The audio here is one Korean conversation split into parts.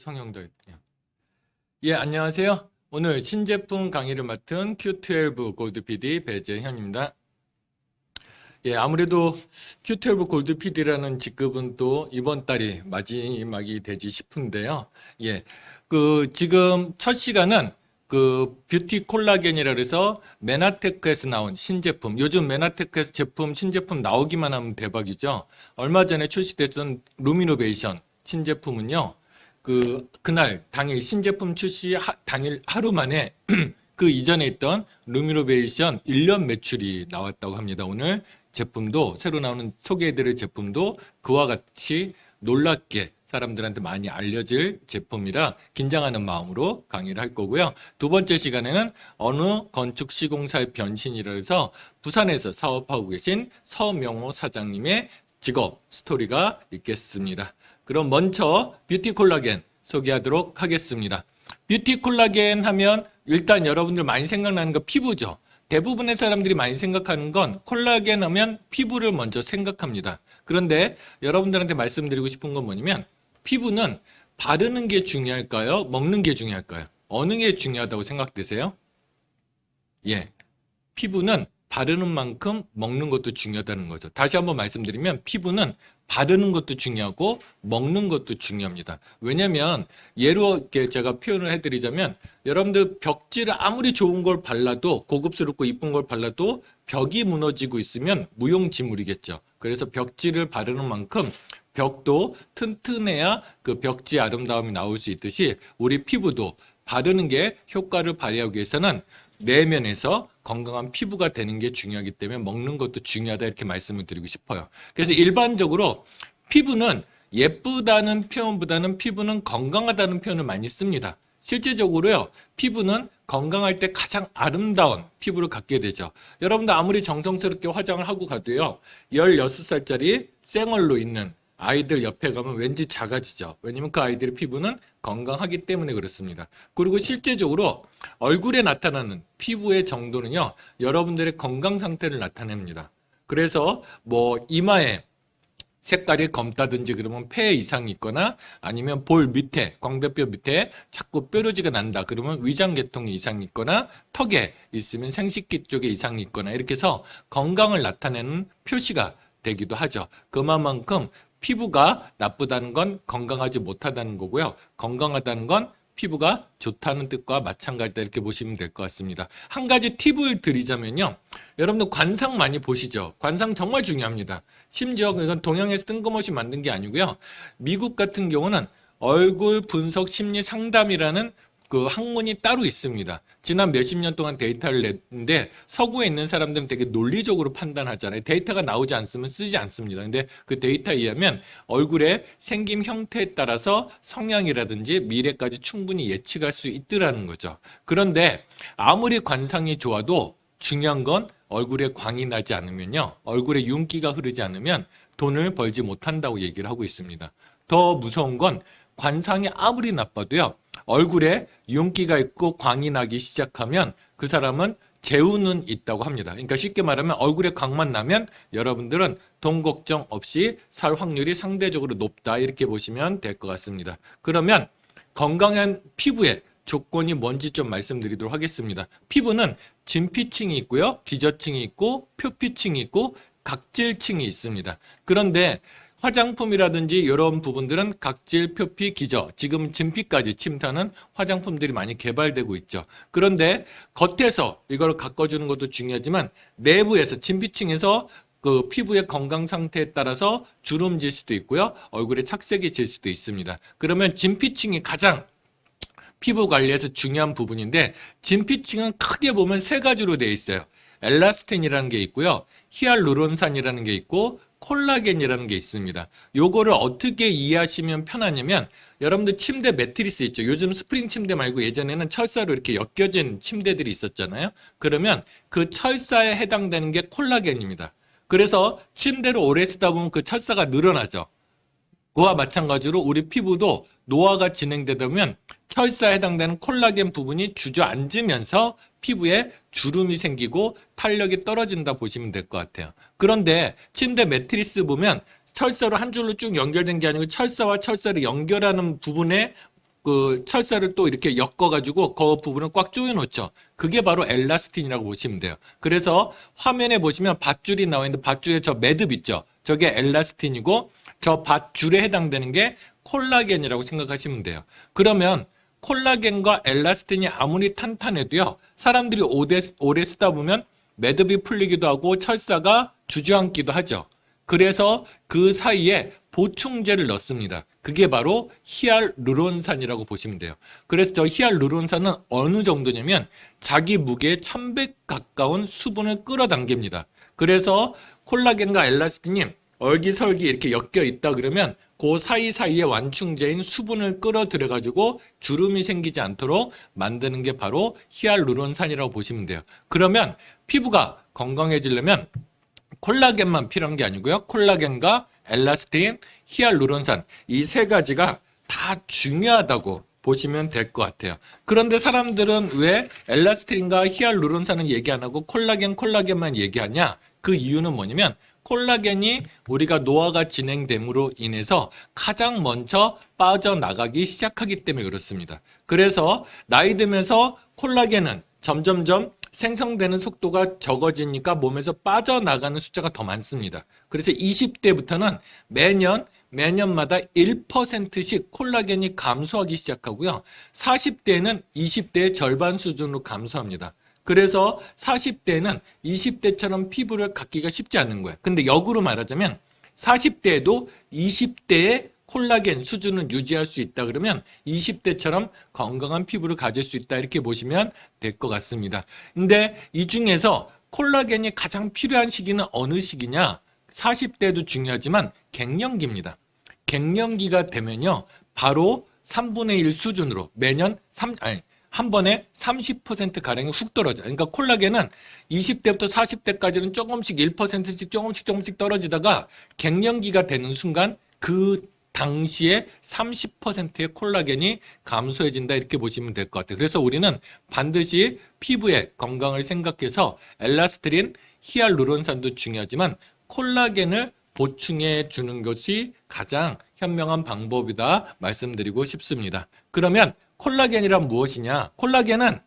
성형도 있네요. 예, 안녕하세요. 오늘 신제품 강의를 맡은 Q12 골드 PD 배재현입니다. 예, 아무래도 Q12 골드 PD라는 직급은 또 이번 달이 마지막이 되지 싶은데요. 예, 지금 첫 시간은 뷰티 콜라겐이라 그래서 메나테크에서 나온 신제품. 요즘 메나테크에서 신제품 나오기만 하면 대박이죠. 얼마 전에 출시됐던 루미노베이션 신제품은요. 그날 당일 신제품 출시 당일 하루 만에 그 이전에 있던 루미노베이션 1년 매출이 나왔다고 합니다. 오늘 제품도 새로 나오는 소개해드릴 제품도 그와 같이 놀랍게 사람들한테 많이 알려질 제품이라 긴장하는 마음으로 강의를 할 거고요. 두 번째 시간에는 어느 건축 시공사의 변신이라 해서 부산에서 사업하고 계신 서명호 사장님의 직업 스토리가 있겠습니다. 그럼 먼저 뷰티 콜라겐 소개하도록 하겠습니다. 뷰티 콜라겐 하면 일단 여러분들 많이 생각나는 거 피부죠. 대부분의 사람들이 많이 생각하는 건 콜라겐 하면 피부를 먼저 생각합니다. 그런데 여러분들한테 말씀드리고 싶은 건 뭐냐면 피부는 바르는 게 중요할까요? 먹는 게 중요할까요? 어느 게 중요하다고 생각되세요? 예, 피부는 바르는 만큼 먹는 것도 중요하다는 거죠. 다시 한번 말씀드리면 피부는 바르는 것도 중요하고 먹는 것도 중요합니다. 왜냐하면 예로 이렇게 제가 표현을 해드리자면 여러분들 벽지를 아무리 좋은 걸 발라도 고급스럽고 이쁜 걸 발라도 벽이 무너지고 있으면 무용지물이겠죠. 그래서 벽지를 바르는 만큼 벽도 튼튼해야 그 벽지 아름다움이 나올 수 있듯이 우리 피부도 바르는 게 효과를 발휘하기 위해서는 내면에서 건강한 피부가 되는 게 중요하기 때문에 먹는 것도 중요하다 이렇게 말씀을 드리고 싶어요. 그래서 일반적으로 피부는 예쁘다는 표현보다는 피부는 건강하다는 표현을 많이 씁니다. 실제적으로요, 피부는 건강할 때 가장 아름다운 피부를 갖게 되죠. 여러분도 아무리 정성스럽게 화장을 하고 가도요, 16살짜리 쌩얼로 있는 아이들 옆에 가면 왠지 작아지죠. 왜냐면 그 아이들의 피부는 건강하기 때문에 그렇습니다. 그리고 실제적으로 얼굴에 나타나는 피부의 정도는요, 여러분들의 건강 상태를 나타냅니다. 그래서 뭐 이마에 색깔이 검다든지 그러면 폐 이상이 있거나 아니면 볼 밑에, 광대뼈 밑에 자꾸 뾰루지가 난다. 그러면 위장계통에 이상이 있거나 턱에 있으면 생식기 쪽에 이상이 있거나 이렇게 해서 건강을 나타내는 표시가 되기도 하죠. 그만큼 피부가 나쁘다는 건 건강하지 못하다는 거고요. 건강하다는 건 피부가 좋다는 뜻과 마찬가지다 이렇게 보시면 될 것 같습니다. 한 가지 팁을 드리자면요. 여러분들 관상 많이 보시죠. 관상 정말 중요합니다. 심지어 이건 동양에서 뜬금없이 만든 게 아니고요. 미국 같은 경우는 얼굴 분석 심리 상담이라는 그 학문이 따로 있습니다. 지난 몇십 년 동안 데이터를 냈는데 서구에 있는 사람들은 되게 논리적으로 판단하잖아요. 데이터가 나오지 않으면 쓰지 않습니다. 근데 그 데이터에 의하면 얼굴의 생김 형태에 따라서 성향이라든지 미래까지 충분히 예측할 수 있더라는 거죠. 그런데 아무리 관상이 좋아도 중요한 건 얼굴에 광이 나지 않으면요. 얼굴에 윤기가 흐르지 않으면 돈을 벌지 못한다고 얘기를 하고 있습니다. 더 무서운 건 관상이 아무리 나빠도요. 얼굴에 윤기가 있고 광이 나기 시작하면 그 사람은 재우는 있다고 합니다. 그러니까 쉽게 말하면 얼굴에 광만 나면 여러분들은 돈 걱정 없이 살 확률이 상대적으로 높다 이렇게 보시면 될 것 같습니다. 그러면 건강한 피부의 조건이 뭔지 좀 말씀드리도록 하겠습니다. 피부는 진피층이 있고요. 기저층이 있고 표피층이 있고 각질층이 있습니다. 그런데 화장품이라든지 이런 부분들은 각질, 표피, 기저, 지금 진피까지 침투하는 화장품들이 많이 개발되고 있죠. 그런데 겉에서 이걸 가꿔주는 것도 중요하지만 내부에서 진피층에서 그 피부의 건강 상태에 따라서 주름 질 수도 있고요. 얼굴에 착색이 질 수도 있습니다. 그러면 진피층이 가장 피부 관리에서 중요한 부분인데 진피층은 크게 보면 세 가지로 되어 있어요. 엘라스틴이라는 게 있고요. 히알루론산이라는 게 있고 콜라겐이라는 게 있습니다. 요거를 어떻게 이해하시면 편하냐면 여러분들 침대 매트리스 있죠. 요즘 스프링 침대 말고 예전에는 철사로 이렇게 엮여진 침대들이 있었잖아요. 그러면 그 철사에 해당되는 게 콜라겐입니다. 그래서 침대를 오래 쓰다 보면 그 철사가 늘어나죠. 그와 마찬가지로 우리 피부도 노화가 진행되다 보면 철사에 해당되는 콜라겐 부분이 주저앉으면서 피부에 주름이 생기고 탄력이 떨어진다 보시면 될 것 같아요. 그런데 침대 매트리스 보면 철사로 한 줄로 쭉 연결된 게 아니고 철사와 철사를 연결하는 부분에 그 철사를 또 이렇게 엮어가지고 그 부분을 꽉 조여놓죠. 그게 바로 엘라스틴이라고 보시면 돼요. 그래서 화면에 보시면 밧줄이 나와 있는데 밧줄에 저 매듭 있죠. 저게 엘라스틴이고 저 밧줄에 해당되는 게 콜라겐이라고 생각하시면 돼요. 그러면 콜라겐과 엘라스틴이 아무리 탄탄해도요. 사람들이 오래 쓰다 보면 매듭이 풀리기도 하고 철사가 주저앉기도 하죠. 그래서 그 사이에 보충제를 넣습니다. 그게 바로 히알루론산이라고 보시면 돼요. 그래서 저 히알루론산은 어느 정도냐면 자기 무게에 1100 가까운 수분을 끌어당깁니다. 그래서 콜라겐과 엘라스틴이 얼기설기 이렇게 엮여 있다 그러면 그 사이사이에 완충제인 수분을 끌어들여 가지고 주름이 생기지 않도록 만드는 게 바로 히알루론산이라고 보시면 돼요. 그러면 피부가 건강해지려면 콜라겐만 필요한 게 아니고요. 콜라겐과 엘라스틴, 히알루론산 이 세 가지가 다 중요하다고 보시면 될 것 같아요. 그런데 사람들은 왜 엘라스틴과 히알루론산은 얘기 안 하고 콜라겐만 얘기하냐? 그 이유는 뭐냐면 콜라겐이 우리가 노화가 진행됨으로 인해서 가장 먼저 빠져나가기 시작하기 때문에 그렇습니다. 그래서 나이 들면서 콜라겐은 점점점 생성되는 속도가 적어지니까 몸에서 빠져나가는 숫자가 더 많습니다. 그래서 20대부터는 매년마다 1%씩 콜라겐이 감소하기 시작하고요. 40대는 20대의 절반 수준으로 감소합니다. 그래서 40대는 20대처럼 피부를 갖기가 쉽지 않은 거예요. 근데 역으로 말하자면 40대에도 20대의 콜라겐 수준을 유지할 수 있다 그러면 20대처럼 건강한 피부를 가질 수 있다 이렇게 보시면 될 것 같습니다. 근데 이 중에서 콜라겐이 가장 필요한 시기는 어느 시기냐? 40대도 중요하지만 갱년기입니다. 갱년기가 되면요. 바로 3분의 1 수준으로 매년 한 번에 30%가량이 훅 떨어져요. 그러니까 콜라겐은 20대부터 40대까지는 조금씩 1%씩 조금씩 떨어지다가 갱년기가 되는 순간 그 당시에 30%의 콜라겐이 감소해진다 이렇게 보시면 될 것 같아요. 그래서 우리는 반드시 피부의 건강을 생각해서 엘라스틴, 히알루론산도 중요하지만 콜라겐을 보충해 주는 것이 가장 현명한 방법이다 말씀드리고 싶습니다. 그러면 콜라겐이란 무엇이냐? 콜라겐은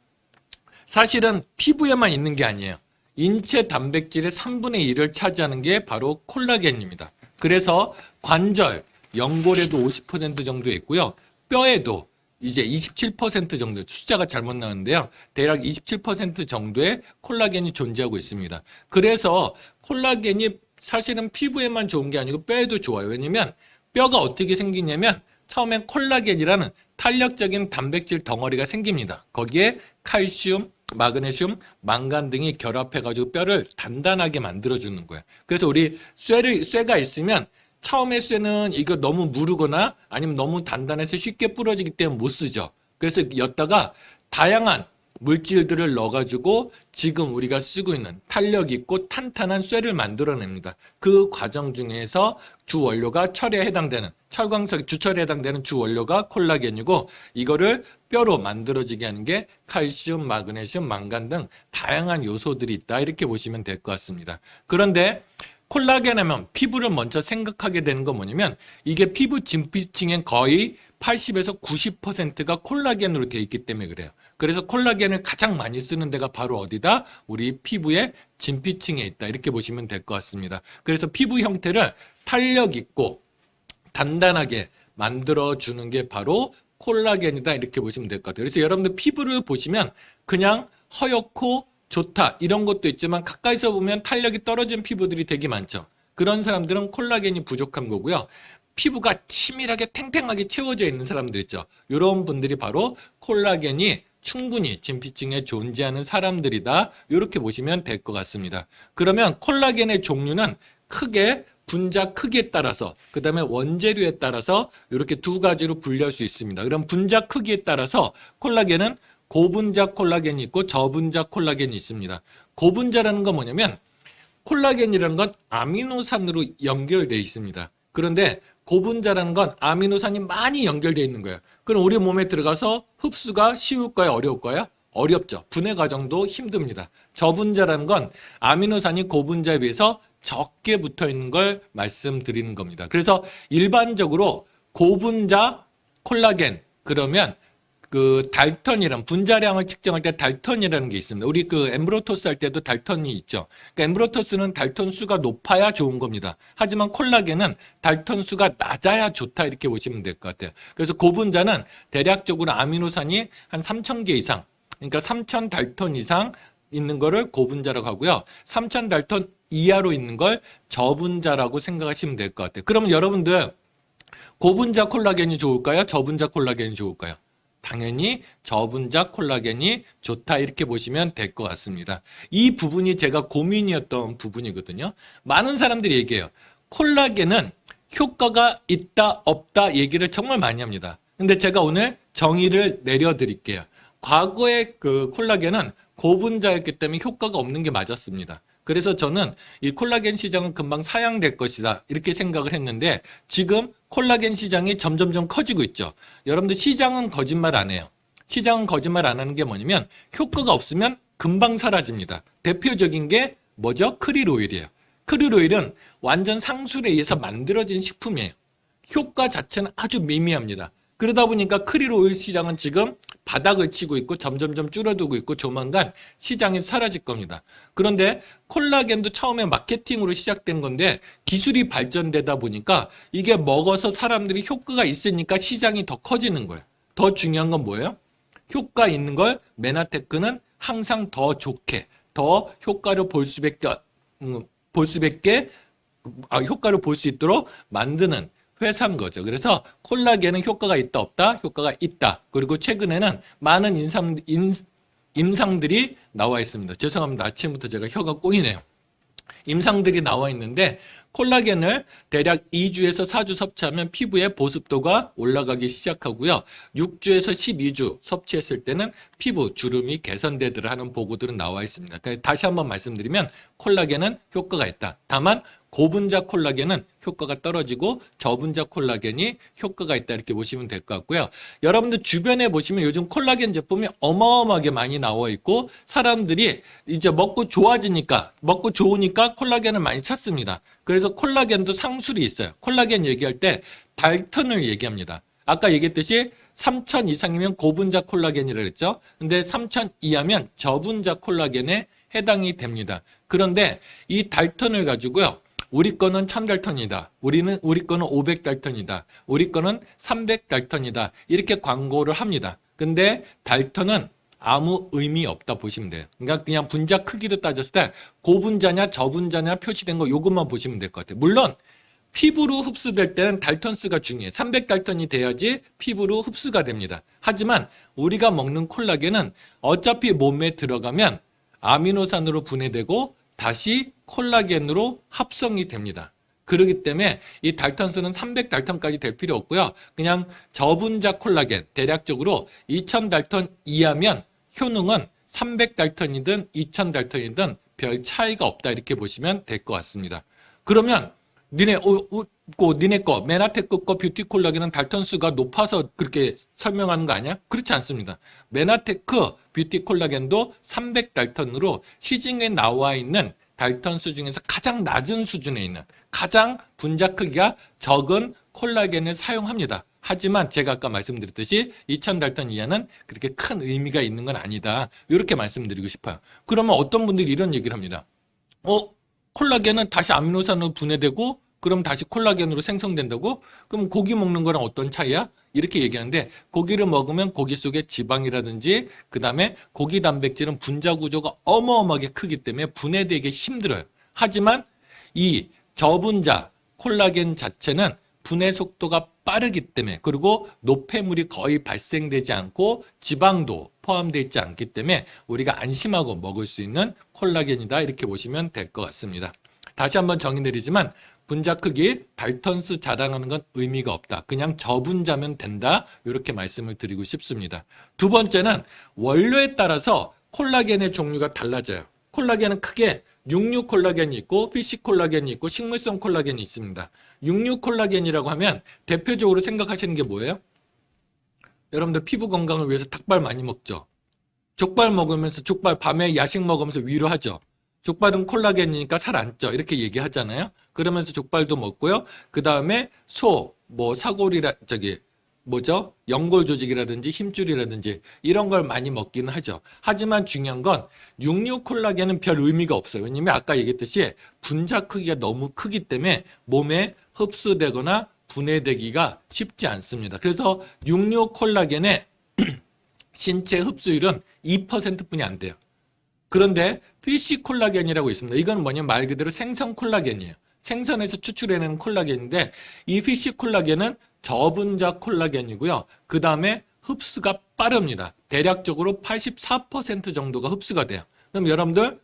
사실은 피부에만 있는 게 아니에요. 인체 단백질의 3분의 1을 차지하는 게 바로 콜라겐입니다. 그래서 관절, 연골에도 50% 정도 있고요. 뼈에도 이제 27% 정도, 숫자가 잘못 나왔는데요. 대략 27% 정도의 콜라겐이 존재하고 있습니다. 그래서 콜라겐이 사실은 피부에만 좋은 게 아니고 뼈에도 좋아요. 왜냐면 뼈가 어떻게 생기냐면 처음엔 콜라겐이라는 탄력적인 단백질 덩어리가 생깁니다. 거기에 칼슘, 마그네슘, 망간 등이 결합해가지고 뼈를 단단하게 만들어주는 거예요. 그래서 우리 쇠가 있으면 처음에 쇠는 이거 너무 무르거나 아니면 너무 단단해서 쉽게 부러지기 때문에 못 쓰죠. 그래서 였다가 다양한 물질들을 넣어가지고 지금 우리가 쓰고 있는 탄력 있고 탄탄한 쇠를 만들어냅니다. 그 과정 중에서 주 원료가 철에 해당되는 철광석 주철에 해당되는 주 원료가 콜라겐이고 이거를 뼈로 만들어지게 하는 게 칼슘, 마그네슘, 망간 등 다양한 요소들이 있다 이렇게 보시면 될 것 같습니다. 그런데 콜라겐 하면 피부를 먼저 생각하게 되는 건 뭐냐면 이게 피부 진피층의 거의 80에서 90%가 콜라겐으로 되어 있기 때문에 그래요. 그래서 콜라겐을 가장 많이 쓰는 데가 바로 어디다? 우리 피부의 진피층에 있다. 이렇게 보시면 될 것 같습니다. 그래서 피부 형태를 탄력 있고 단단하게 만들어주는 게 바로 콜라겐이다. 이렇게 보시면 될 것 같아요. 그래서 여러분들 피부를 보시면 그냥 허옇고 좋다 이런 것도 있지만 가까이서 보면 탄력이 떨어진 피부들이 되게 많죠. 그런 사람들은 콜라겐이 부족한 거고요. 피부가 치밀하게 탱탱하게 채워져 있는 사람들 있죠. 이런 분들이 바로 콜라겐이 충분히 진피층에 존재하는 사람들이다. 이렇게 보시면 될 것 같습니다. 그러면 콜라겐의 종류는 크게 분자 크기에 따라서 그 다음에 원재료에 따라서 이렇게 두 가지로 분류할 수 있습니다. 그럼 분자 크기에 따라서 콜라겐은 고분자 콜라겐이 있고 저분자 콜라겐이 있습니다. 고분자라는 건 뭐냐면 콜라겐이라는 건 아미노산으로 연결되어 있습니다. 그런데 고분자라는 건 아미노산이 많이 연결되어 있는 거예요. 그럼 우리 몸에 들어가서 흡수가 쉬울까요? 어려울까요? 어렵죠. 분해 과정도 힘듭니다. 저분자라는 건 아미노산이 고분자에 비해서 적게 붙어 있는 걸 말씀드리는 겁니다. 그래서 일반적으로 고분자 콜라겐 그러면 그 달턴이란 분자량을 측정할 때 달턴이라는 게 있습니다. 우리 그 엠브로토스 할 때도 달턴이 있죠. 그러니까 엠브로토스는 달턴 수가 높아야 좋은 겁니다. 하지만 콜라겐은 달턴 수가 낮아야 좋다 이렇게 보시면 될 것 같아요. 그래서 고분자는 대략적으로 아미노산이 한 3,000개 이상, 그러니까 3,000 달턴 이상 있는 거를 고분자라고 하고요. 3,000 달턴 이하로 있는 걸 저분자라고 생각하시면 될 것 같아요. 그러면 여러분들 고분자 콜라겐이 좋을까요? 저분자 콜라겐이 좋을까요? 당연히 저분자 콜라겐이 좋다 이렇게 보시면 될 것 같습니다. 이 부분이 제가 고민이었던 부분이거든요. 많은 사람들이 얘기해요. 콜라겐은 효과가 있다 없다 얘기를 정말 많이 합니다. 근데 제가 오늘 정의를 내려드릴게요. 과거의 그 콜라겐은 고분자였기 때문에 효과가 없는 게 맞았습니다. 그래서 저는 이 콜라겐 시장은 금방 사양될 것이다 이렇게 생각을 했는데 지금 콜라겐 시장이 점점점 커지고 있죠. 여러분들 시장은 거짓말 안 해요. 시장은 거짓말 안 하는 게 뭐냐면 효과가 없으면 금방 사라집니다. 대표적인 게 뭐죠? 크릴 오일이에요. 크릴 오일은 완전 상술에 의해서 만들어진 식품이에요. 효과 자체는 아주 미미합니다. 그러다 보니까 크릴 오일 시장은 지금 바닥을 치고 있고 점점점 줄어들고 있고 조만간 시장이 사라질 겁니다. 그런데 콜라겐도 처음에 마케팅으로 시작된 건데 기술이 발전되다 보니까 이게 먹어서 사람들이 효과가 있으니까 시장이 더 커지는 거예요. 더 중요한 건 뭐예요? 효과 있는 걸 메나테크는 항상 더 좋게, 더 효과를 효과를 볼 수 있도록 만드는 회사인 거죠. 그래서 콜라겐은 효과가 있다 없다? 효과가 있다. 그리고 최근에는 많은 임상들이 나와 있습니다. 죄송합니다. 아침부터 제가 혀가 꼬이네요. 임상들이 나와 있는데 콜라겐을 대략 2주에서 4주 섭취하면 피부의 보습도가 올라가기 시작하고요. 6주에서 12주 섭취했을 때는 피부 주름이 개선되더라 하는 보고들은 나와 있습니다. 그러니까 다시 한번 말씀드리면 콜라겐은 효과가 있다. 다만 고분자 콜라겐은 효과가 떨어지고 저분자 콜라겐이 효과가 있다 이렇게 보시면 될 것 같고요. 여러분들 주변에 보시면 요즘 콜라겐 제품이 어마어마하게 많이 나와 있고 사람들이 이제 먹고 좋으니까 콜라겐을 많이 찾습니다. 그래서 콜라겐도 상술이 있어요. 콜라겐 얘기할 때 달턴을 얘기합니다. 아까 얘기했듯이 3,000 이상이면 고분자 콜라겐이라고 했죠. 근데 3,000 이하면 저분자 콜라겐에 해당이 됩니다. 그런데 이 달턴을 가지고요. 우리 거는 1000달턴이다. 우리 거는 500달턴이다. 우리 거는 300달턴이다. 이렇게 광고를 합니다. 근데 달턴은 아무 의미 없다 보시면 돼요. 그러니까 그냥 분자 크기로 따졌을 때 고분자냐 저분자냐 표시된 거 이것만 보시면 될 것 같아요. 물론 피부로 흡수될 때는 달턴수가 중요해요. 300달턴이 돼야지 피부로 흡수가 됩니다. 하지만 우리가 먹는 콜라겐은 어차피 몸에 들어가면 아미노산으로 분해되고 다시 콜라겐으로 합성이 됩니다. 그렇기 때문에 이 달턴수는 300달턴까지 될 필요 없고요. 그냥 저분자 콜라겐 대략적으로 2000달턴 이하면 효능은 300달턴이든 2000달턴이든 별 차이가 없다 이렇게 보시면 될 것 같습니다. 그러면 니네 거 메나테크 거 뷰티 콜라겐은 달턴수가 높아서 그렇게 설명하는 거 아니야? 그렇지 않습니다. 메나테크 뷰티 콜라겐도 300달턴으로 시중에 나와 있는 달턴수 중에서 가장 낮은 수준에 있는 가장 분자 크기가 적은 콜라겐을 사용합니다. 하지만 제가 아까 말씀드렸듯이 2000달턴 이하는 그렇게 큰 의미가 있는 건 아니다. 이렇게 말씀드리고 싶어요. 그러면 어떤 분들이 이런 얘기를 합니다. 콜라겐은 다시 아미노산으로 분해되고 그럼 다시 콜라겐으로 생성된다고? 그럼 고기 먹는 거랑 어떤 차이야? 이렇게 얘기하는데 고기를 먹으면 고기 속에 지방이라든지 그 다음에 고기 단백질은 분자 구조가 어마어마하게 크기 때문에 분해되기 힘들어요. 하지만 이 저분자 콜라겐 자체는 분해 속도가 빠르기 때문에 그리고 노폐물이 거의 발생되지 않고 지방도 포함되어 있지 않기 때문에 우리가 안심하고 먹을 수 있는 콜라겐이다 이렇게 보시면 될 것 같습니다. 다시 한번 정의 내리지만 분자 크기, 달턴수 자랑하는 건 의미가 없다. 그냥 저분자면 된다. 이렇게 말씀을 드리고 싶습니다. 두 번째는 원료에 따라서 콜라겐의 종류가 달라져요. 콜라겐은 크게 육류 콜라겐이 있고 피시 콜라겐이 있고 식물성 콜라겐이 있습니다. 육류 콜라겐이라고 하면 대표적으로 생각하시는 게 뭐예요? 여러분들 피부 건강을 위해서 닭발 많이 먹죠. 족발 먹으면서 족발 밤에 야식 먹으면서 위로하죠. 족발은 콜라겐이니까 살 안 쪄 이렇게 얘기하잖아요. 그러면서 족발도 먹고요. 그 다음에 소, 사골이라 뭐죠? 연골 조직이라든지 힘줄이라든지 이런 걸 많이 먹기는 하죠. 하지만 중요한 건 육류 콜라겐은 별 의미가 없어요. 왜냐면 아까 얘기했듯이 분자 크기가 너무 크기 때문에 몸에 흡수되거나 분해되기가 쉽지 않습니다. 그래서 육류 콜라겐의 신체 흡수율은 2%뿐이 안 돼요. 그런데 피쉬 콜라겐이라고 있습니다. 이건 뭐냐면 말 그대로 생선 콜라겐이에요. 생선에서 추출해내는 콜라겐인데 이 피쉬 콜라겐은 저분자 콜라겐이고요. 그 다음에 흡수가 빠릅니다. 대략적으로 84% 정도가 흡수가 돼요. 그럼 여러분들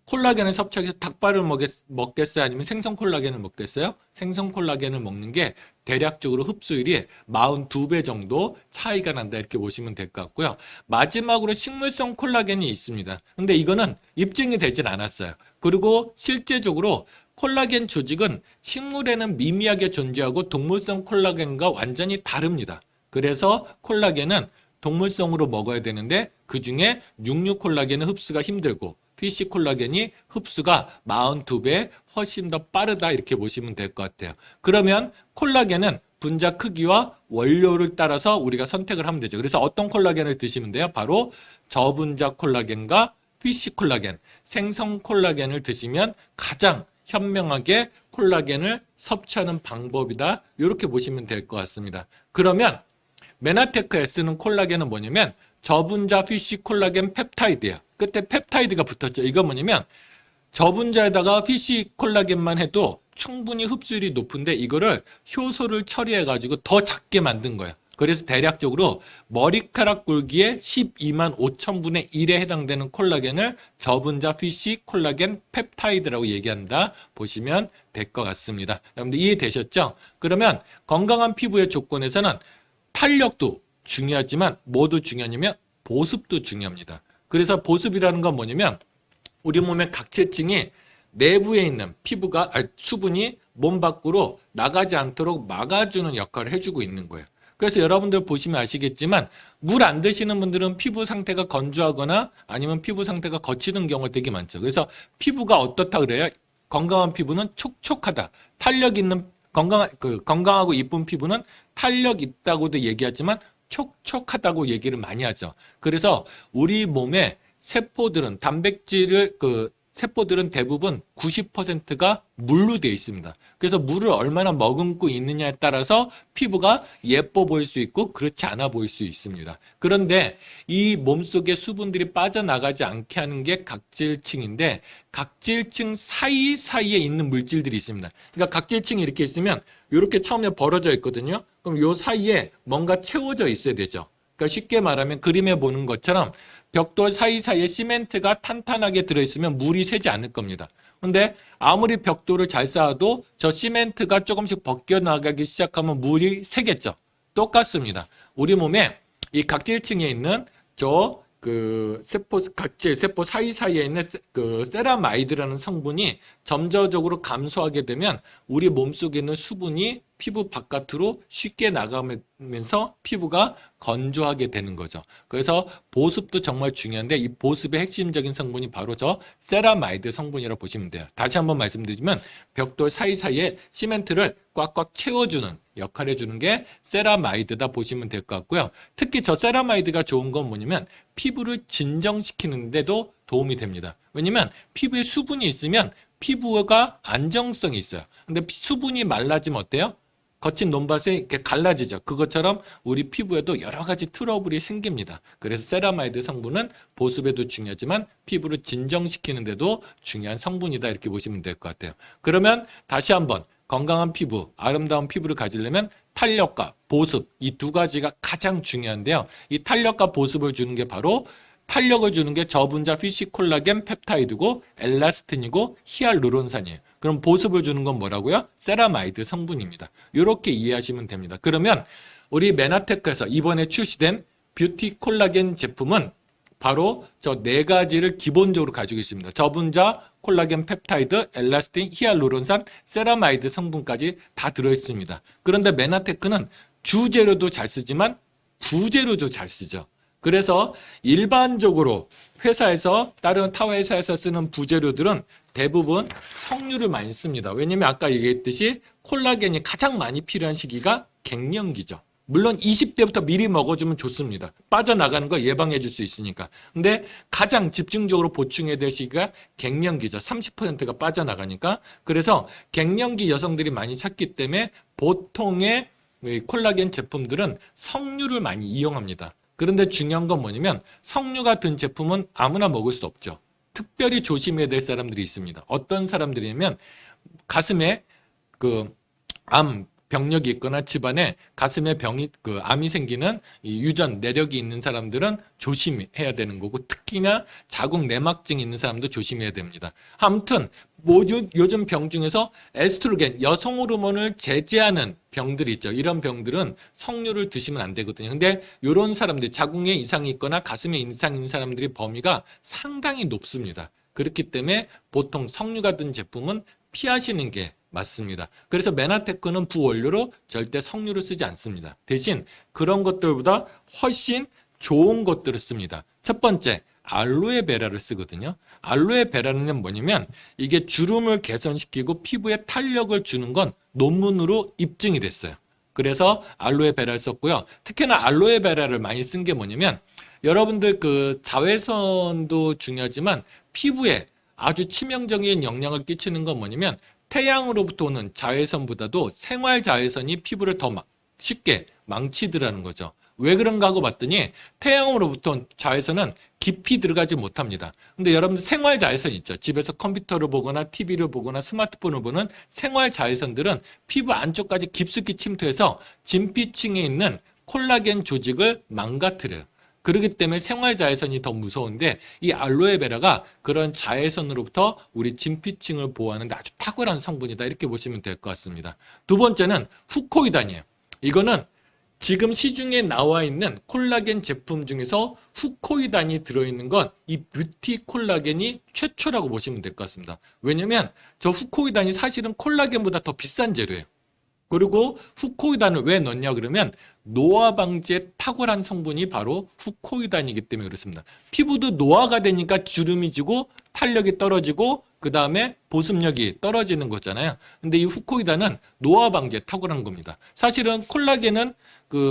콜라겐을 섭취해서 닭발을 먹겠어요? 아니면 생선 콜라겐을 먹겠어요? 생선 콜라겐을 먹는 게 대략적으로 흡수율이 42배 정도 차이가 난다 이렇게 보시면 될 것 같고요. 마지막으로 식물성 콜라겐이 있습니다. 근데 이거는 입증이 되진 않았어요. 그리고 실제적으로 콜라겐 조직은 식물에는 미미하게 존재하고 동물성 콜라겐과 완전히 다릅니다. 그래서 콜라겐은 동물성으로 먹어야 되는데 그중에 육류 콜라겐은 흡수가 힘들고 피쉬 콜라겐이 흡수가 42배 훨씬 더 빠르다 이렇게 보시면 될 것 같아요. 그러면 콜라겐은 분자 크기와 원료를 따라서 우리가 선택을 하면 되죠. 그래서 어떤 콜라겐을 드시면 돼요? 바로 저분자 콜라겐과 피쉬 콜라겐, 생성 콜라겐을 드시면 가장 현명하게 콜라겐을 섭취하는 방법이다. 이렇게 보시면 될 것 같습니다. 그러면 메나테크 S는 콜라겐은 뭐냐면 저분자 피쉬 콜라겐 펩타이드예요. 끝에 펩타이드가 붙었죠. 이거 뭐냐면 저분자에다가 피쉬 콜라겐만 해도 충분히 흡수율이 높은데 이거를 효소를 처리해가지고 더 작게 만든 거예요. 그래서 대략적으로 머리카락 굵기의 12만 5천분의 1에 해당되는 콜라겐을 저분자 피쉬 콜라겐 펩타이드라고 얘기한다. 보시면 될 것 같습니다. 여러분들 이해되셨죠? 그러면 건강한 피부의 조건에서는 탄력도 중요하지만 뭐도 중요하냐면 보습도 중요합니다. 그래서 보습이라는 건 뭐냐면 우리 몸의 각체층이 내부에 있는 수분이 몸 밖으로 나가지 않도록 막아주는 역할을 해주고 있는 거예요. 그래서 여러분들 보시면 아시겠지만 물 안 드시는 분들은 피부 상태가 건조하거나 아니면 피부 상태가 거치는 경우가 되게 많죠. 그래서 피부가 어떻다 그래요? 건강한 피부는 촉촉하다. 탄력 있는 건강하고 이쁜 피부는 탄력 있다고도 얘기하지만 촉촉하다고 얘기를 많이 하죠. 그래서 우리 몸의 세포들은 세포들은 대부분 90%가 물로 되어 있습니다. 그래서 물을 얼마나 머금고 있느냐에 따라서 피부가 예뻐 보일 수 있고 그렇지 않아 보일 수 있습니다. 그런데 이 몸속에 수분들이 빠져나가지 않게 하는 게 각질층인데 각질층 사이사이에 있는 물질들이 있습니다. 그러니까 각질층이 이렇게 있으면 이렇게 처음에 벌어져 있거든요. 그럼 이 사이에 뭔가 채워져 있어야 되죠. 그러니까 쉽게 말하면 그림에 보는 것처럼 벽돌 사이사이에 시멘트가 탄탄하게 들어있으면 물이 새지 않을 겁니다. 근데 아무리 벽돌을 잘 쌓아도 저 시멘트가 조금씩 벗겨나가기 시작하면 물이 새겠죠. 똑같습니다. 우리 몸에 이 각질층에 있는 세포 사이사이에 있는 세라마이드라는 성분이 점저적으로 감소하게 되면 우리 몸속에 있는 수분이 피부 바깥으로 쉽게 나가면서 피부가 건조하게 되는 거죠. 그래서 보습도 정말 중요한데 이 보습의 핵심적인 성분이 바로 저 세라마이드 성분이라고 보시면 돼요. 다시 한번 말씀드리면 벽돌 사이사이에 시멘트를 꽉꽉 채워주는 역할을 해주는 게 세라마이드다 보시면 될 것 같고요. 특히 저 세라마이드가 좋은 건 뭐냐면 피부를 진정시키는 데도 도움이 됩니다. 왜냐면 피부에 수분이 있으면 피부가 안정성이 있어요. 근데 수분이 말라지면 어때요? 거친 논밭에 이렇게 갈라지죠. 그것처럼 우리 피부에도 여러 가지 트러블이 생깁니다. 그래서 세라마이드 성분은 보습에도 중요하지만 피부를 진정시키는 데도 중요한 성분이다 이렇게 보시면 될 것 같아요. 그러면 다시 한번 건강한 피부, 아름다운 피부를 가지려면 탄력과 보습 이 두 가지가 가장 중요한데요. 이 탄력과 보습을 주는 게 바로 탄력을 주는 게 저분자 피쉬 콜라겐 펩타이드고 엘라스틴이고 히알루론산이에요. 그럼 보습을 주는 건 뭐라고요? 세라마이드 성분입니다. 이렇게 이해하시면 됩니다. 그러면 우리 메나테크에서 이번에 출시된 뷰티 콜라겐 제품은 바로 저 네 가지를 기본적으로 가지고 있습니다. 저분자 콜라겐 펩타이드, 엘라스틴, 히알루론산, 세라마이드 성분까지 다 들어있습니다. 그런데 메나테크는 주재료도 잘 쓰지만 부재료도 잘 쓰죠. 그래서 일반적으로 다른 타 회사에서 쓰는 부재료들은 대부분 석류를 많이 씁니다. 왜냐면 아까 얘기했듯이 콜라겐이 가장 많이 필요한 시기가 갱년기죠. 물론 20대부터 미리 먹어주면 좋습니다. 빠져나가는 걸 예방해 줄 수 있으니까. 근데 가장 집중적으로 보충해야 될 시기가 갱년기죠. 30%가 빠져나가니까. 그래서 갱년기 여성들이 많이 찾기 때문에 보통의 콜라겐 제품들은 석류를 많이 이용합니다. 그런데 중요한 건 뭐냐면 석류가 든 제품은 아무나 먹을 수 없죠. 특별히 조심해야 될 사람들이 있습니다. 어떤 사람들이냐면 가슴에 병력이 있거나 집안에 가슴에 암이 생기는 이 유전 내력이 있는 사람들은 조심해야 되는 거고, 특히나 자궁 내막증이 있는 사람도 조심해야 됩니다. 아무튼 요즘 병 중에서 에스트로겐, 여성 호르몬을 제재하는 병들이 있죠. 이런 병들은 석류를 드시면 안 되거든요. 근데 이런 사람들, 자궁에 이상이 있거나 가슴에 이상이 있는 사람들의 범위가 상당히 높습니다. 그렇기 때문에 보통 석류가 든 제품은 피하시는 게 맞습니다. 그래서 메나테크는 부원료로 절대 석류를 쓰지 않습니다. 대신 그런 것들보다 훨씬 좋은 것들을 씁니다. 첫 번째, 알로에베라를 쓰거든요. 알로에베라는 뭐냐면 이게 주름을 개선시키고 피부에 탄력을 주는 건 논문으로 입증이 됐어요. 그래서 알로에베라를 썼고요. 특히나 알로에베라를 많이 쓴 게 뭐냐면 여러분들 자외선도 중요하지만 피부에 아주 치명적인 영향을 끼치는 건 뭐냐면 태양으로부터 오는 자외선보다도 생활 자외선이 피부를 더 쉽게 망치더라는 거죠. 왜 그런가 하고 봤더니 태양으로부터 온 자외선은 깊이 들어가지 못합니다. 근데 여러분들 생활 자외선 있죠. 집에서 컴퓨터를 보거나 TV를 보거나 스마트폰을 보는 생활 자외선들은 피부 안쪽까지 깊숙이 침투해서 진피층에 있는 콜라겐 조직을 망가뜨려요. 그렇기 때문에 생활 자외선이 더 무서운데 이 알로에베라가 그런 자외선으로부터 우리 진피층을 보호하는 데 아주 탁월한 성분이다. 이렇게 보시면 될 것 같습니다. 두 번째는 후코이단이에요. 이거는 지금 시중에 나와 있는 콜라겐 제품 중에서 후코이단이 들어있는 건 이 뷰티 콜라겐이 최초라고 보시면 될 것 같습니다. 왜냐면 저 후코이단이 사실은 콜라겐보다 더 비싼 재료예요. 그리고 후코이단을 왜 넣냐 그러면 노화 방지에 탁월한 성분이 바로 후코이단이기 때문에 그렇습니다. 피부도 노화가 되니까 주름이 지고 탄력이 떨어지고 그 다음에 보습력이 떨어지는 거잖아요. 근데 이 후코이단은 노화 방지에 탁월한 겁니다. 사실은 콜라겐은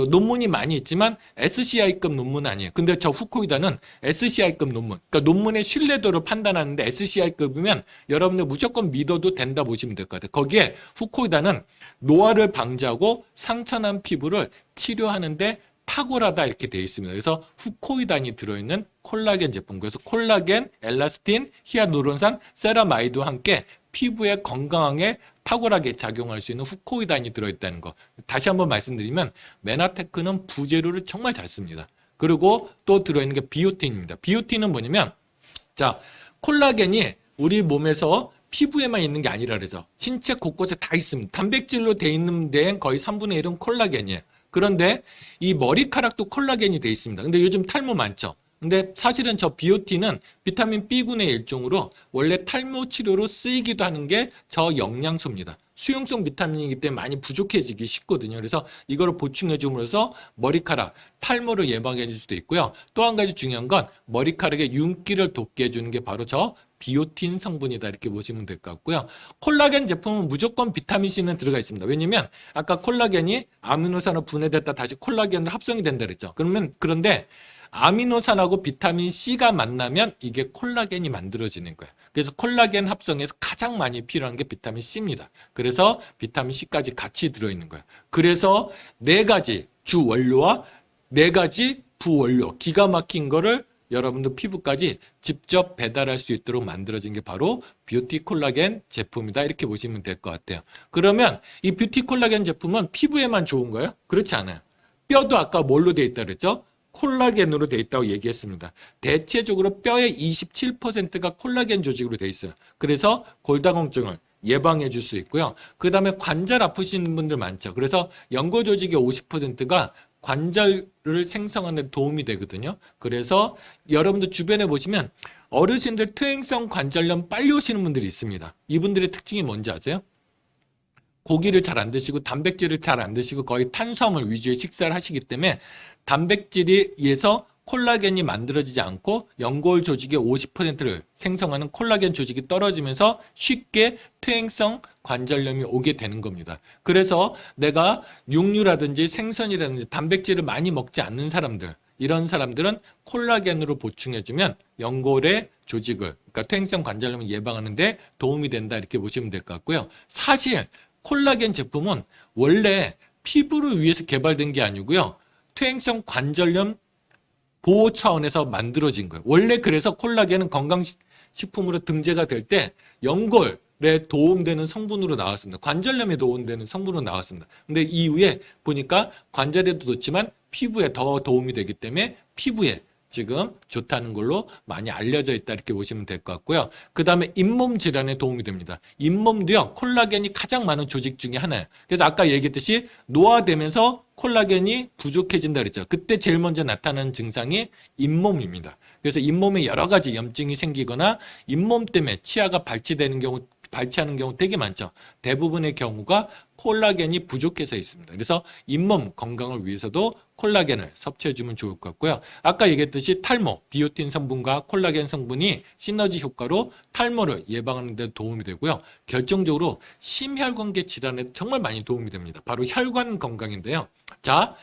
논문이 많이 있지만 SCI급 논문은 아니에요. 근데 저 후코이단은 SCI급 논문, 그러니까 논문의 신뢰도를 판단하는데 SCI급이면 여러분들 무조건 믿어도 된다 보시면 될 것 같아요. 거기에 후코이단은 노화를 방지하고 상처난 피부를 치료하는데 탁월하다 이렇게 되어 있습니다. 그래서 후코이단이 들어있는 콜라겐 제품, 그래서 콜라겐, 엘라스틴, 히아루론산, 세라마이드와 함께 피부에 건강하게 탁월하게 작용할 수 있는 후코이단이 들어있다는 거. 다시 한번 말씀드리면 메나테크는 부재료를 정말 잘 씁니다. 그리고 또 들어있는 게 비오틴입니다. 비오틴은 뭐냐면 콜라겐이 우리 몸에서 피부에만 있는 게 아니라 그래서 신체 곳곳에 다 있습니다. 단백질로 돼 있는 데엔 거의 3분의 1은 콜라겐이에요. 그런데 이 머리카락도 콜라겐이 돼 있습니다. 근데 요즘 탈모 많죠. 근데 사실은 저 비오틴은 비타민 B군의 일종으로 원래 탈모 치료로 쓰이기도 하는 게 저 영양소입니다. 수용성 비타민이기 때문에 많이 부족해지기 쉽거든요. 그래서 이거를 보충해 줌으로써 머리카락, 탈모를 예방해 줄 수도 있고요. 또 한 가지 중요한 건 머리카락의 윤기를 돋게 해주는 게 바로 저 비오틴 성분이다 이렇게 보시면 될 것 같고요. 콜라겐 제품은 무조건 비타민C는 들어가 있습니다. 왜냐면 아까 콜라겐이 아미노산으로 분해됐다 다시 콜라겐으로 합성이 된다 그랬죠. 그런데 아미노산하고 비타민C가 만나면 이게 콜라겐이 만들어지는 거예요. 그래서 콜라겐 합성에서 가장 많이 필요한 게 비타민C입니다. 그래서 비타민C까지 같이 들어있는 거예요. 그래서 4가지 주 원료와 4가지 부원료, 기가 막힌 거를 여러분들 피부까지 직접 배달할 수 있도록 만들어진 게 바로 뷰티 콜라겐 제품이다 이렇게 보시면 될 것 같아요. 그러면 이 뷰티 콜라겐 제품은 피부에만 좋은 거예요? 그렇지 않아요. 뼈도 아까 뭘로 돼 있다 그랬죠? 콜라겐으로 돼 있다고 얘기했습니다. 대체적으로 뼈의 27%가 콜라겐 조직으로 돼 있어요. 그래서 골다공증을 예방해 줄 수 있고요. 그 다음에 관절 아프신 분들 많죠. 그래서 연골 조직의 50%가 관절을 생성하는 데 도움이 되거든요. 그래서 여러분들 주변에 보시면 어르신들 퇴행성 관절염 빨리 오시는 분들이 있습니다. 이분들의 특징이 뭔지 아세요? 고기를 잘 안 드시고 단백질을 잘 안 드시고 거의 탄수화물 위주의 식사를 하시기 때문에 단백질에 의해서 콜라겐이 만들어지지 않고 연골 조직의 50%를 생성하는 콜라겐 조직이 떨어지면서 쉽게 퇴행성 관절염이 오게 되는 겁니다. 그래서 내가 육류라든지 생선이라든지 단백질을 많이 먹지 않는 사람들, 이런 사람들은 콜라겐으로 보충해주면 연골의 조직을, 그러니까 퇴행성 관절염을 예방하는 데 도움이 된다, 이렇게 보시면 될 것 같고요. 사실 콜라겐 제품은 원래 피부를 위해서 개발된 게 아니고요. 퇴행성 관절염 보호 차원에서 만들어진 거예요. 원래 그래서 콜라겐은 건강식품으로 등재가 될 때 연골에 도움되는 성분으로 나왔습니다. 관절염에 도움되는 성분으로 나왔습니다. 근데 이후에 보니까 관절에도 좋지만 피부에 더 도움이 되기 때문에 피부에 지금 좋다는 걸로 많이 알려져 있다, 이렇게 보시면 될 것 같고요. 그 다음에 잇몸 질환에 도움이 됩니다. 잇몸도요, 콜라겐이 가장 많은 조직 중에 하나예요. 그래서 아까 얘기했듯이 노화되면서 콜라겐이 부족해진다 그랬죠. 그때 제일 먼저 나타나는 증상이 잇몸입니다. 그래서 잇몸에 여러 가지 염증이 생기거나 잇몸 때문에 치아가 발치하는 경우 되게 많죠. 대부분의 경우가 콜라겐이 부족해서 있습니다. 그래서 잇몸 건강을 위해서도 콜라겐을 섭취해주면 좋을 것 같고요. 아까 얘기했듯이 탈모, 비오틴 성분과 콜라겐 성분이 시너지 효과로 탈모를 예방하는 데 도움이 되고요. 결정적으로 심혈관계 질환에 정말 많이 도움이 됩니다. 바로 혈관 건강인데요. 자,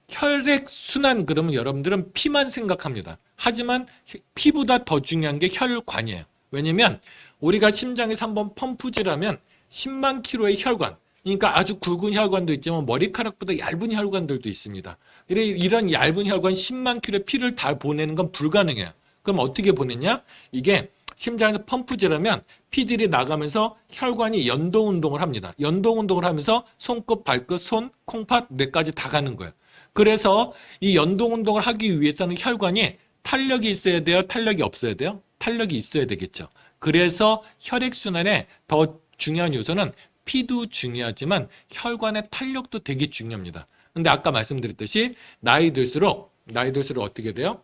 혈액순환, 그러면 여러분들은 피만 생각합니다. 하지만 피보다 더 중요한 게 혈관이에요. 왜냐면 우리가 심장에서 한번 펌프질하면 10만 킬로의 혈관, 그러니까 아주 굵은 혈관도 있지만 머리카락보다 얇은 혈관들도 있습니다. 이런 얇은 혈관 10만 킬로의 피를 다 보내는 건 불가능해요. 그럼 어떻게 보내냐? 이게 심장에서 펌프질하면 피들이 나가면서 혈관이 연동 운동을 합니다. 연동 운동을 하면서 손끝, 발끝, 손, 콩팥, 뇌까지 다 가는 거예요. 그래서 이 연동 운동을 하기 위해서는 혈관이 탄력이 있어야 돼요? 탄력이 없어야 돼요? 탄력이 있어야 되겠죠. 그래서 혈액순환에 더 중요한 요소는 피도 중요하지만 혈관의 탄력도 되게 중요합니다. 근데 아까 말씀드렸듯이 나이 들수록 어떻게 돼요?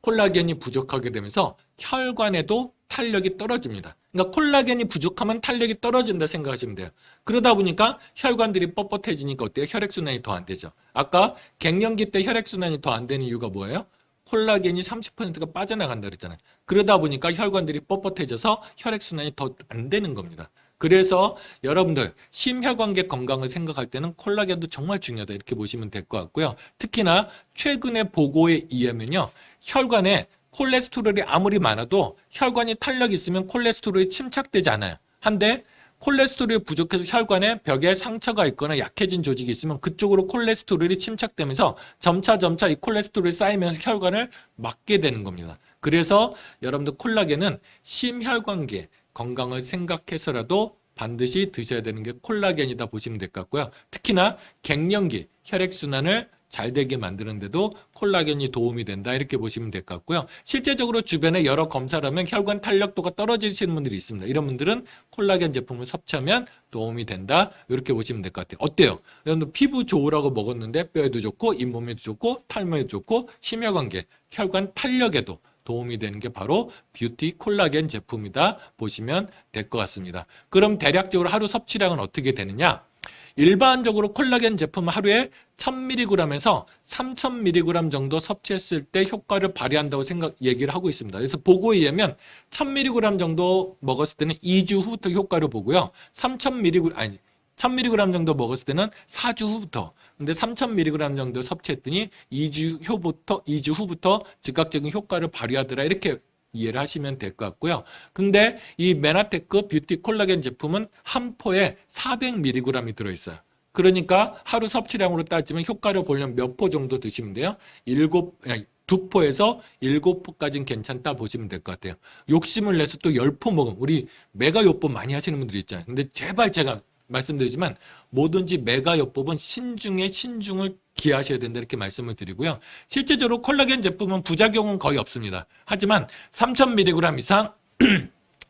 콜라겐이 부족하게 되면서 혈관에도 탄력이 떨어집니다. 그러니까 콜라겐이 부족하면 탄력이 떨어진다 생각하시면 돼요. 그러다 보니까 혈관들이 뻣뻣해지니까 어때요? 혈액순환이 더 안 되죠. 아까 갱년기 때 혈액순환이 더 안 되는 이유가 뭐예요? 콜라겐이 30%가 빠져나간다 그랬잖아요. 그러다 보니까 혈관들이 뻣뻣해져서 혈액순환이 더 안 되는 겁니다. 그래서 여러분들 심혈관계 건강을 생각할 때는 콜라겐도 정말 중요하다, 이렇게 보시면 될 것 같고요. 특히나 최근의 보고에 의하면요, 혈관에 콜레스테롤이 아무리 많아도 혈관이 탄력이 있으면 콜레스테롤이 침착되지 않아요. 한데 콜레스테롤이 부족해서 혈관에 벽에 상처가 있거나 약해진 조직이 있으면 그쪽으로 콜레스테롤이 침착되면서 점차 이 콜레스테롤이 쌓이면서 혈관을 막게 되는 겁니다. 그래서 여러분들 콜라겐은 심혈관계 건강을 생각해서라도 반드시 드셔야 되는 게 콜라겐이다 보시면 될 것 같고요. 특히나 갱년기 혈액순환을 잘 되게 만드는 데도 콜라겐이 도움이 된다, 이렇게 보시면 될 것 같고요. 실제적으로 주변에 여러 검사를 하면 혈관 탄력도가 떨어지시는 분들이 있습니다. 이런 분들은 콜라겐 제품을 섭취하면 도움이 된다, 이렇게 보시면 될 것 같아요. 어때요? 여러분 피부 좋으라고 먹었는데 뼈에도 좋고 잇몸에도 좋고 탈모에도 좋고 심혈관계 혈관 탄력에도 도움이 되는 게 바로 뷰티 콜라겐 제품이다 보시면 될 것 같습니다. 그럼 대략적으로 하루 섭취량은 어떻게 되느냐? 일반적으로 콜라겐 제품 하루에 1000mg에서 3000mg 정도 섭취했을 때 효과를 발휘한다고 얘기를 하고 있습니다. 그래서 보고에 의하면 1000mg 정도 먹었을 때는 2주 후부터 효과를 보고요. 1000mg 정도 먹었을 때는 4주 후부터. 근데 3000mg 정도 섭취했더니 2주 후부터 즉각적인 효과를 발휘하더라, 이렇게 이해를 하시면 될 것 같고요. 근데 이 메나테크 뷰티 콜라겐 제품은 한 포에 400mg이 들어있어요. 그러니까 하루 섭취량으로 따지면 효과를 보려면 몇 포 정도 드시면 돼요? 2포에서 7포까지는 괜찮다 보시면 될 것 같아요. 욕심을 내서 또 10포 먹으면, 우리 메가요법 많이 하시는 분들이 있잖아요. 근데 제발 제가 말씀드리지만 뭐든지 메가요법은 신중에 신중을 기하셔야 된다, 이렇게 말씀을 드리고요. 실제적으로 콜라겐 제품은 부작용은 거의 없습니다. 하지만 3000mg 이상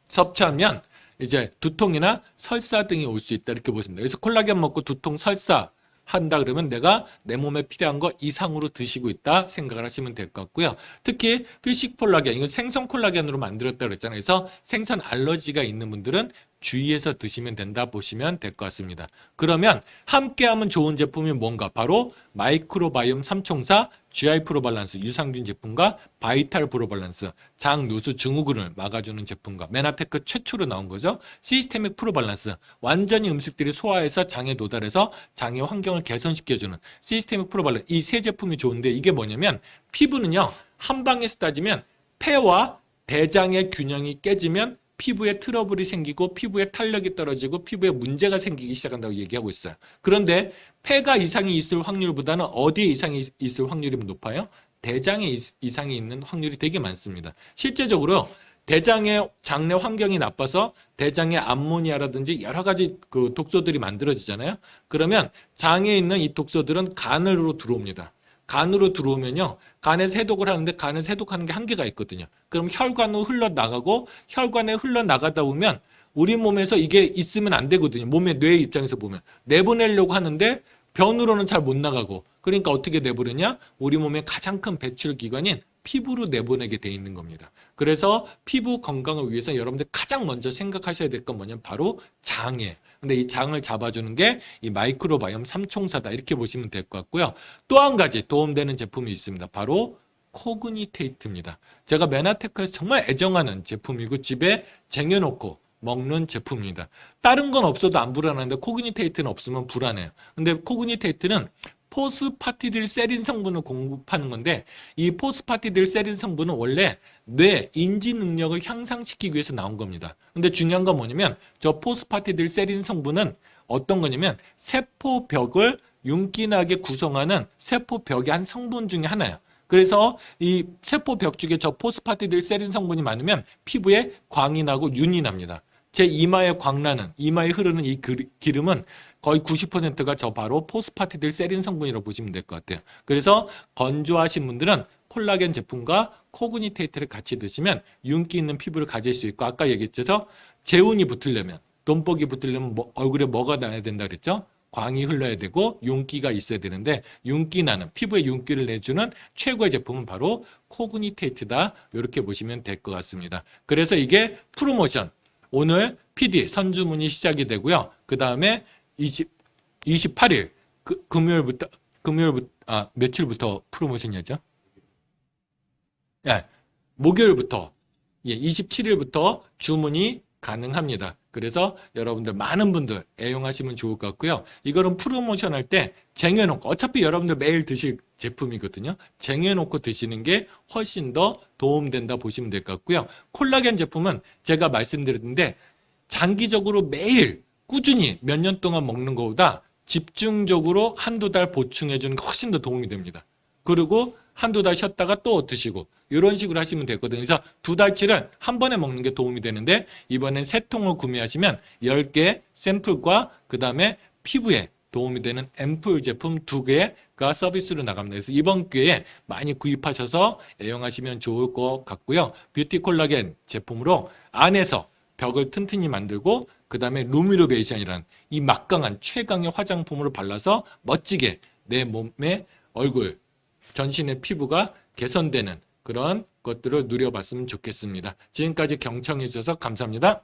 섭취하면 이제 두통이나 설사 등이 올 수 있다, 이렇게 보십니다. 그래서 콜라겐 먹고 두통, 설사 한다 그러면 내가 내 몸에 필요한 거 이상으로 드시고 있다 생각을 하시면 될 것 같고요. 특히 피식 콜라겐, 이건 생선 콜라겐으로 만들었다 그랬잖아요. 그래서 생선 알러지가 있는 분들은 주의해서 드시면 된다 보시면 될 것 같습니다. 그러면 함께하면 좋은 제품이 뭔가? 바로 마이크로바이옴 삼총사, GI 프로발란스, 유산균 제품과 바이탈 프로발란스, 장, 누수, 증후군을 막아주는 제품과 메나테크 최초로 나온 거죠. 시스테믹 프로발란스, 완전히 음식들이 소화해서 장에 도달해서 장의 환경을 개선시켜주는 시스테믹 프로발란스. 이 세 제품이 좋은데 이게 뭐냐면 피부는요. 한 방에서 따지면 폐와 대장의 균형이 깨지면 피부에 트러블이 생기고 피부에 탄력이 떨어지고 피부에 문제가 생기기 시작한다고 얘기하고 있어요. 그런데 폐가 이상이 있을 확률보다는 어디에 이상이 있을 확률이 높아요? 대장에 이상이 있는 확률이 되게 많습니다. 실제적으로 대장의 장내 환경이 나빠서 대장의 암모니아라든지 여러 가지 그 독소들이 만들어지잖아요. 그러면 장에 있는 이 독소들은 간으로 들어옵니다. 간으로 들어오면요. 간에서 해독을 하는데 간에서 해독하는 게 한계가 있거든요. 그럼 혈관으로 흘러나가고 혈관에 흘러나가다 보면 우리 몸에서 이게 있으면 안 되거든요. 몸의 뇌 입장에서 보면. 내보내려고 하는데 변으로는 잘 못 나가고. 그러니까 어떻게 내보내냐? 우리 몸의 가장 큰 배출 기관인 피부로 내보내게 돼 있는 겁니다. 그래서 피부 건강을 위해서 여러분들 가장 먼저 생각하셔야 될 건 뭐냐면 바로 장이에요. 근데 이 장을 잡아주는 게 이 마이크로바이옴 삼총사다 이렇게 보시면 될 것 같고요. 또 한 가지 도움되는 제품이 있습니다. 바로 코그니테이트입니다. 제가 메나테크에서 정말 애정하는 제품이고 집에 쟁여놓고 먹는 제품입니다. 다른 건 없어도 안 불안한데 코그니테이트는 없으면 불안해요. 근데 코그니테이트는 포스파티딜세린 성분을 공급하는 건데 이 포스파티딜세린 성분은 원래 뇌 인지 능력을 향상시키기 위해서 나온 겁니다. 근데 중요한 건 뭐냐면 저 포스파티딜세린 성분은 어떤 거냐면 세포벽을 윤기나게 구성하는 세포벽의 한 성분 중에 하나예요. 그래서 이 세포벽 중에 저 포스파티딜세린 성분이 많으면 피부에 광이 나고 윤이 납니다. 제 이마에 광나는, 이마에 흐르는 이 기름은 거의 90%가 저 바로 포스파티딜세린 성분이라고 보시면 될 것 같아요. 그래서 건조하신 분들은 콜라겐 제품과 코그니테이트를 같이 드시면 윤기 있는 피부를 가질 수 있고 아까 얘기했죠. 재운이 붙으려면, 돈복이 붙으려면 얼굴에 뭐가 나야 된다 그랬죠? 광이 흘러야 되고 윤기가 있어야 되는데 윤기 나는 피부에 윤기를 내주는 최고의 제품은 바로 코그니테이트다. 이렇게 보시면 될 것 같습니다. 그래서 이게 프로모션 오늘 PD 선주문이 시작이 되고요. 그 다음에 28일 금요일부터 며칠부터 프로모션이었죠? 예, 목요일부터 27일부터 주문이 가능합니다. 그래서 여러분들 많은 분들 애용하시면 좋을 것 같고요. 이거는 프로모션 할 때 쟁여놓고 어차피 여러분들 매일 드실 제품이거든요. 쟁여놓고 드시는 게 훨씬 더 도움된다 보시면 될 것 같고요. 콜라겐 제품은 제가 말씀드렸는데 장기적으로 매일 꾸준히 몇 년 동안 먹는 것보다 집중적으로 한두 달 보충해 주는 게 훨씬 더 도움이 됩니다. 그리고 한두 달 쉬었다가 또 드시고 이런 식으로 하시면 되거든요. 그래서 2달치를 한 번에 먹는 게 도움이 되는데 이번엔 3통을 구매하시면 10개 샘플과 그 다음에 피부에 도움이 되는 앰플 제품 2개가 서비스로 나갑니다. 그래서 이번 기회에 많이 구입하셔서 애용하시면 좋을 것 같고요. 뷰티 콜라겐 제품으로 안에서 벽을 튼튼히 만들고 그 다음에 루미노베이션이라는 이 막강한 최강의 화장품으로 발라서 멋지게 내 몸의 얼굴, 전신의 피부가 개선되는 그런 것들을 누려봤으면 좋겠습니다. 지금까지 경청해 주셔서 감사합니다.